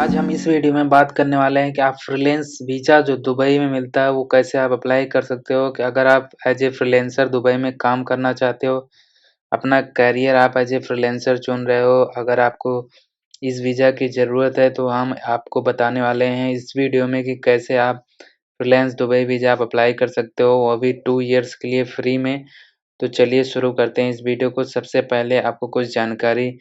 आज हम इस वीडियो में बात करने वाले हैं कि आप फ्रीलांस वीज़ा जो दुबई में मिलता है वो कैसे आप अप्लाई कर सकते हो कि अगर आप एज ए फ्रीलांसर दुबई में काम करना चाहते हो, अपना करियर आप एज ए फ्रीलांसर चुन रहे हो, अगर आपको इस वीज़ा की ज़रूरत है तो हम आपको बताने वाले हैं इस वीडियो में कि कैसे आप फ्रीलांस दुबई वीज़ा आप अप्लाई कर सकते हो, वो भी 2 ईयर्स के लिए फ्री में। तो चलिए शुरू करते हैं इस वीडियो को। सबसे पहले आपको कुछ जानकारी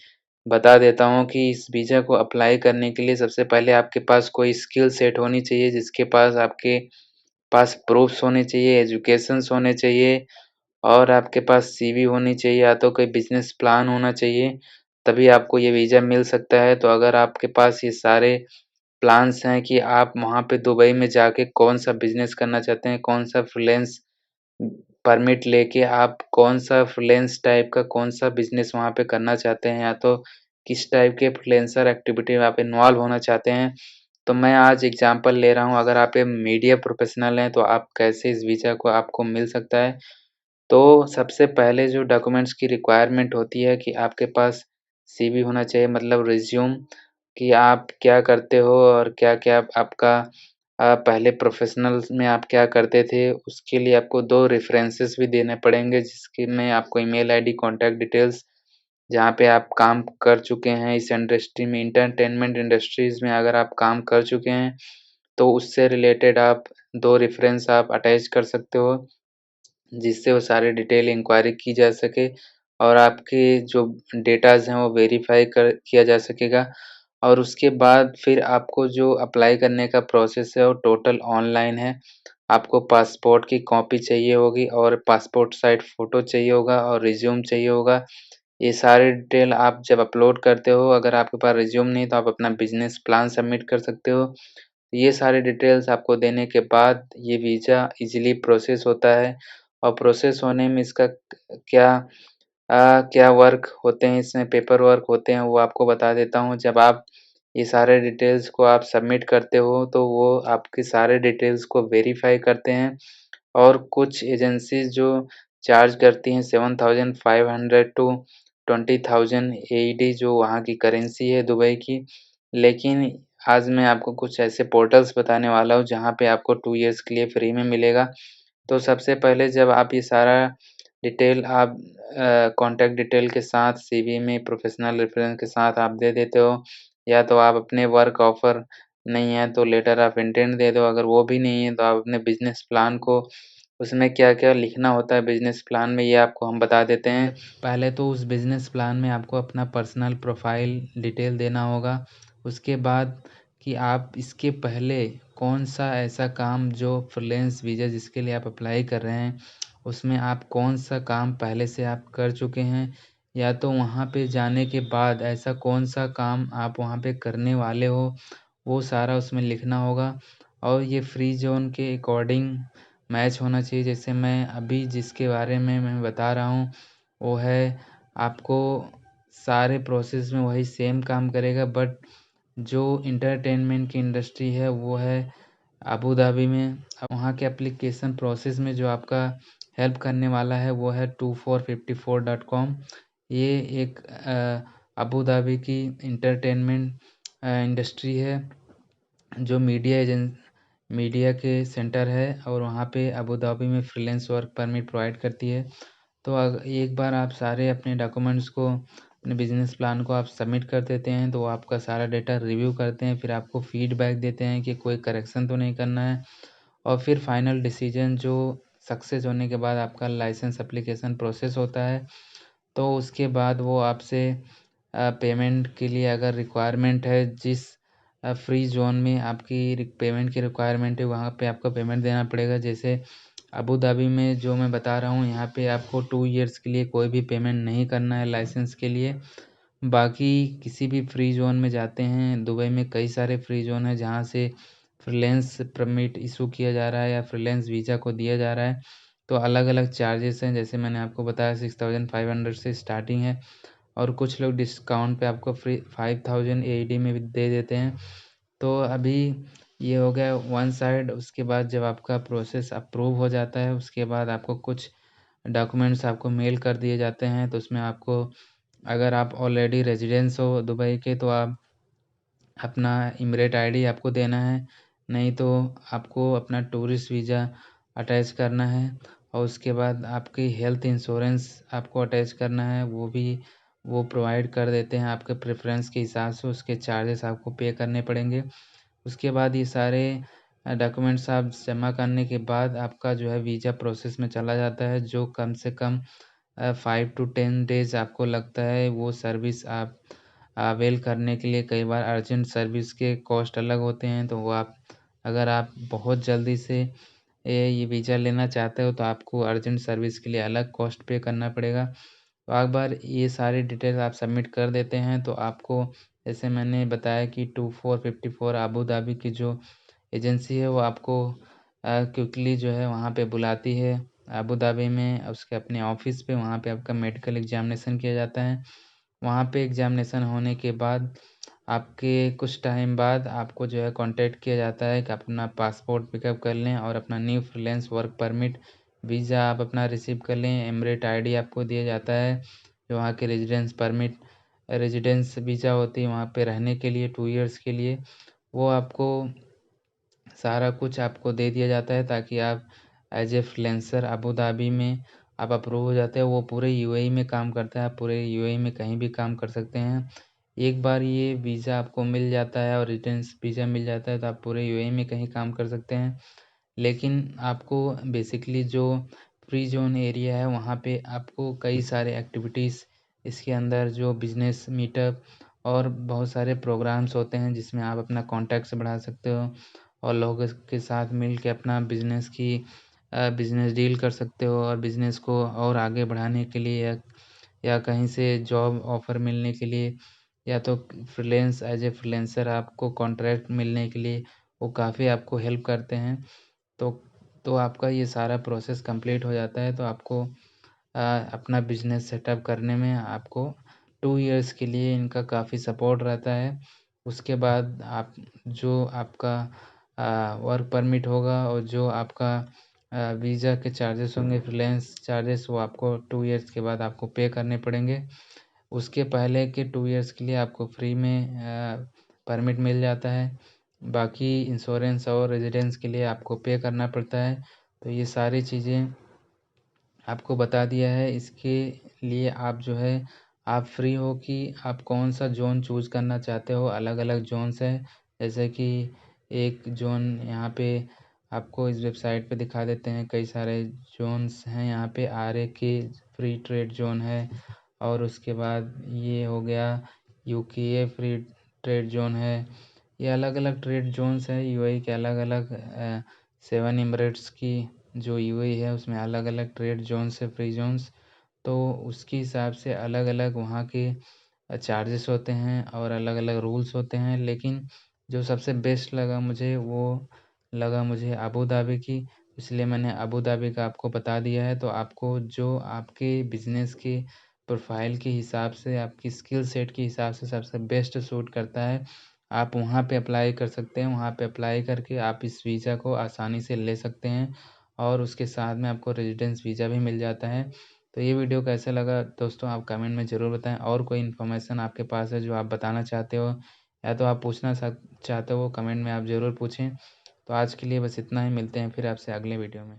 बता देता हूँ कि इस वीज़ा को अप्लाई करने के लिए सबसे पहले आपके पास कोई स्किल सेट होनी चाहिए, जिसके पास आपके पास प्रूफ्स होने चाहिए, एजुकेशंस होने चाहिए और आपके पास सीवी होनी चाहिए या तो कोई बिज़नेस प्लान होना चाहिए, तभी आपको ये वीज़ा मिल सकता है। तो अगर आपके पास ये सारे प्लान्स हैं कि आप वहाँ पे दुबई में जाके कौन-सा बिज़नेस करना चाहते हैं, कौन-सा फ्रीलांस परमिट लेके आप कौन-सा फ्रीलांस टाइप का कौन-सा बिज़नेस वहाँ पे करना चाहते हैं या तो किस टाइप के फ्रीलांसर एक्टिविटी में आप इन्वॉल्व होना चाहते हैं। तो मैं आज एग्ज़ाम्पल ले रहा हूँ, अगर आप एक मीडिया प्रोफ़ेशनल हैं, तो आप कैसे इस वीज़ा को आपको मिल सकता है। तो सबसे पहले जो डॉक्यूमेंट्स की रिक्वायरमेंट होती है कि आपके पास सीवी होना चाहिए, मतलब रिज़्यूम कि आप क्या करते हो और क्या-क्या आपका पहले प्रोफ़ेशनल्स में आप क्या करते थे, उसके लिए आपको 2 रेफ़रेंसेस भी देने पड़ेंगे, जिसके में आपको ईमेल आईडी, कॉन्टैक्ट डिटेल्स, जहाँ पे आप काम कर चुके हैं इस इंडस्ट्री में, एंटरटेनमेंट इंडस्ट्रीज़ में अगर आप काम कर चुके हैं, तो उससे रिलेटेड आप 2 रेफ़रेंस आप अटैच कर सकते हो। जिससे वो सारी डिटेल इंक्वायरी की जा सके और आपके जो डेटाज़ हैं वो वेरीफ़ाई कर किया जा सकेगा और उसके बाद फिर आपको जो अप्लाई करने का प्रोसेस है वो टोटल ऑनलाइन है। आपको पासपोर्ट की कॉपी चाहिए होगी और पासपोर्ट साइज़ फ़ोटो चाहिए होगा और रिज़्यूम चाहिए होगा। ये सारी डिटेल आप जब अपलोड करते हो, अगर आपके पास रिज़्यूम नहीं है तो आप अपना बिज़नेस प्लान सबमिट कर सकते हो। ये सारी डिटेल्स आपको देने के बाद ये वीज़ा ईज़िली प्रोसेस होता है और प्रोसेस होने में इसका क्या क्या वर्क होते हैं, इसमें पेपर वर्क होते हैं, वो आपको बता देता हूँ। जब आप ये सारे डिटेल्स को आप सबमिट करते हो, तो वो आपके सारे डिटेल्स को वेरीफ़ाई करते हैं और कुछ एजेंसीज़ जो चार्ज करती हैं 7,500 टू 20,000 एईडी जो वहाँ की करेंसी है दुबई की। लेकिन आज मैं आपको कुछ ऐसे पोर्टल्स बताने वाला हूँ, जहाँ पे आपको 2 इयर्स के लिए फ्री में मिलेगा। तो सबसे पहले जब आप ये सारा डिटेल आप कॉन्टैक्ट डिटेल के साथ सीवी में प्रोफ़ेशनल रेफ़रेंस के साथ आप दे देते हो या तो आप अपने वर्क ऑफ़र नहीं है तो लेटर ऑफ इंटेंट दे दो, अगर वो भी नहीं है तो आप अपने बिज़नेस प्लान को उसमें क्या-क्या लिखना होता है बिज़नेस प्लान में ये आपको हम बता देते हैं। पहले तो उस बिज़नेस प्लान में आपको अपना पर्सनल प्रोफ़ाइल डिटेल देना होगा। उसके बाद कि आप इसके पहले कौन-सा ऐसा काम जो फ्रीलांस वीज़ा जिसके लिए आप अप्लाई कर रहे हैं, उसमें आप कौन-सा काम पहले से आप कर चुके हैं या तो वहाँ पे जाने के बाद ऐसा कौन-सा काम आप वहाँ पे करने वाले हो, वो सारा उसमें लिखना होगा और ये फ्री ज़ोन के अकॉर्डिंग मैच होना चाहिए। जैसे मैं अभी जिसके बारे में मैं बता रहा हूँ, वो है आपको सारे प्रोसेस में वही सेम काम करेगा बट जो एंटरटेनमेंट की इंडस्ट्री है वो है अबू धाबी में। अब वहाँ के एप्लीकेशन प्रोसेस में जो आपका हेल्प करने वाला है वो है 2454.com। ये एक अबू धाबी की एंटरटेनमेंट इंडस्ट्री है जो मीडिया के सेंटर है और वहाँ पे अबू धाबी में फ्रीलांस वर्क परमिट प्रोवाइड करती है। तो एक बार आप सारे अपने डॉक्यूमेंट्स को अपने बिज़नेस प्लान को आप सबमिट कर देते हैं तो वो आपका सारा डेटा रिव्यू करते हैं, फिर आपको फीडबैक देते हैं कि कोई करेक्शन तो नहीं करना है और फिर फाइनल डिसीजन जो सक्सेस होने के बाद आपका लाइसेंस एप्लीकेशन प्रोसेस होता है। तो उसके बाद वो आपसे पेमेंट के लिए अगर रिक्वायरमेंट है जिस फ्री ज़ोन में आपकी पेमेंट की रिक्वायरमेंट है वहाँ पे आपको पेमेंट देना पड़ेगा। जैसे अबू धाबी में जो मैं बता रहा हूँ यहाँ पे आपको 2 इयर्स के लिए कोई भी पेमेंट नहीं करना है लाइसेंस के लिए। बाकी किसी भी फ्री ज़ोन में जाते हैं, दुबई में कई सारे फ्री ज़ोन हैं जहाँ से फ्रीलांस परमिट इशू किया जा रहा है या फ्रीलांस वीज़ा को दिया जा रहा है। तो अलग-अलग चार्जेस हैं, जैसे मैंने आपको बताया 6,500 से स्टार्टिंग है और कुछ लोग डिस्काउंट पे आपको फ्री 5,000 एईडी में भी दे देते हैं। तो अभी ये हो गया वन साइड। उसके बाद जब आपका प्रोसेस अप्रूव हो जाता है उसके बाद आपको कुछ डॉक्यूमेंट्स आपको मेल कर दिए जाते हैं। तो उसमें आपको अगर आप ऑलरेडी रेजिडेंस हो दुबई के तो आप अपना इमिरेट आईडी आपको देना है, नहीं तो आपको अपना टूरिस्ट वीज़ा अटैच करना है और उसके बाद आपकी हेल्थ इंश्योरेंस आपको अटैच करना है, वो प्रोवाइड कर देते हैं आपके प्रेफ़रेंस के हिसाब से, उसके चार्जेस आपको पे करने पड़ेंगे। उसके बाद ये सारे डॉक्यूमेंट्स आप जमा करने के बाद आपका जो है वीज़ा प्रोसेस में चला जाता है, जो कम से कम 5 टू 10 डेज़ आपको लगता है। वो सर्विस आप अवेल करने के लिए कई बार अर्जेंट सर्विस के कॉस्ट अलग होते हैं, तो वो आप अगर आप बहुत जल्दी से ये वीज़ा लेना चाहते हो तो आपको अर्जेंट सर्विस के लिए अलग कॉस्ट पे करना पड़ेगा। तो एक बार ये सारी डिटेल्स आप सबमिट कर देते हैं तो आपको, जैसे मैंने बताया कि 2454 अबू धाबी की जो एजेंसी है वो आपको क्विकली जो है वहाँ पे बुलाती है अबू धाबी में, उसके अपने ऑफिस पे। वहाँ पे आपका मेडिकल एग्जामिनेशन किया जाता है। वहाँ पे एग्जामिनेशन होने के बाद आपके कुछ टाइम बाद आपको जो है कांटेक्ट किया जाता है कि अपना पासपोर्ट पिकअप कर लें और अपना new freelance work permit visa आप अपना रिसीव कर लें। एमिरेट आईडी आपको दिया जाता है, जो वहाँ के रेजिडेंस वीज़ा होती है वहाँ पे रहने के लिए 2 ईयर्स के लिए। वो आपको सारा कुछ आपको दे दिया जाता है ताकि आप as a freelancer Abu Dhabi में आप अप्रूव हो जाते हैं। वो पूरे यूएई में काम करता है, आप पूरे यूएई में कहीं भी काम कर सकते हैं। एक बार ये वीज़ा आपको मिल जाता है और रेजिडेंस वीज़ा मिल जाता है तो आप पूरे यूएई में कहीं काम कर सकते हैं। लेकिन आपको बेसिकली जो फ्री ज़ोन एरिया है वहाँ पे आपको कई सारे एक्टिविटीज़, इसके अंदर जो बिज़नेस मीटअप और बहुत सारे प्रोग्राम्स होते हैं जिसमें आप अपना कॉन्टैक्ट्स बढ़ा सकते हो और लोगों के साथ मिल के अपना बिज़नेस डील कर सकते हो और बिज़नेस को और आगे बढ़ाने के लिए या कहीं से जॉब ऑफ़र मिलने के लिए या तो एज ए फ्रीलांसर आपको कॉन्ट्रैक्ट मिलने के लिए वो काफ़ी आपको हेल्प करते हैं। तो आपका ये सारा प्रोसेस कंप्लीट हो जाता है तो आपको अपना बिज़नेस सेटअप करने में आपको 2 इयर्स के लिए इनका काफ़ी सपोर्ट रहता है। उसके बाद आप जो आपका वर्क परमिट होगा और जो आपका वीज़ा के चार्जेस होंगे, फ्रीलांस चार्जेस, वो आपको 2 इयर्स के बाद आपको पे करने पड़ेंगे। उसके पहले के 2 इयर्स के लिए आपको फ्री में परमिट मिल जाता है। बाकी इंश्योरेंस और रेजिडेंस के लिए आपको पे करना पड़ता है। तो ये सारी चीज़ें आपको बता दिया है। इसके लिए आप जो है आप फ्री हो कि आप कौन सा ज़ोन चूज़ करना चाहते हो। अलग-अलग ज़ोन्स हैं, जैसे कि एक ज़ोन यहाँ पे आपको इस वेबसाइट पे दिखा देते हैं। कई सारे ज़ोन्स हैं यहाँ पे। आरएके फ्री ट्रेड ज़ोन है और उसके बाद ये हो गया यूकेए फ्री ट्रेड ज़ोन है। ये अलग-अलग ट्रेड ज़ोन्स हैं यूएई के। अलग-अलग 7 एमिरेट्स की जो यूएई है उसमें अलग-अलग ट्रेड ज़ोन्स है, फ्री ज़ोन्स। तो उसके हिसाब से अलग-अलग वहाँ के चार्जेस होते हैं और अलग-अलग रूल्स होते हैं। लेकिन जो सबसे बेस्ट लगा मुझे वो लगा मुझे अबू धाबी की, इसलिए मैंने अबू धाबी का आपको बता दिया है। तो आपको जो आपके बिज़नेस के प्रोफ़ाइल के हिसाब से, आपकी स्किल सेट के हिसाब से सबसे बेस्ट सूट करता है, आप वहाँ पे अप्लाई कर सकते हैं। वहाँ पे अप्लाई करके आप इस वीज़ा को आसानी से ले सकते हैं और उसके साथ में आपको रेज़िडेंस वीज़ा भी मिल जाता है। तो ये वीडियो कैसा लगा दोस्तों, आप कमेंट में ज़रूर बताएँ। और कोई इन्फॉर्मेशन आपके पास है जो आप बताना चाहते हो या तो आप पूछना चाहते हो, कमेंट में आप ज़रूर पूछें। तो आज के लिए बस इतना ही, मिलते हैं फिर आपसे अगले वीडियो में।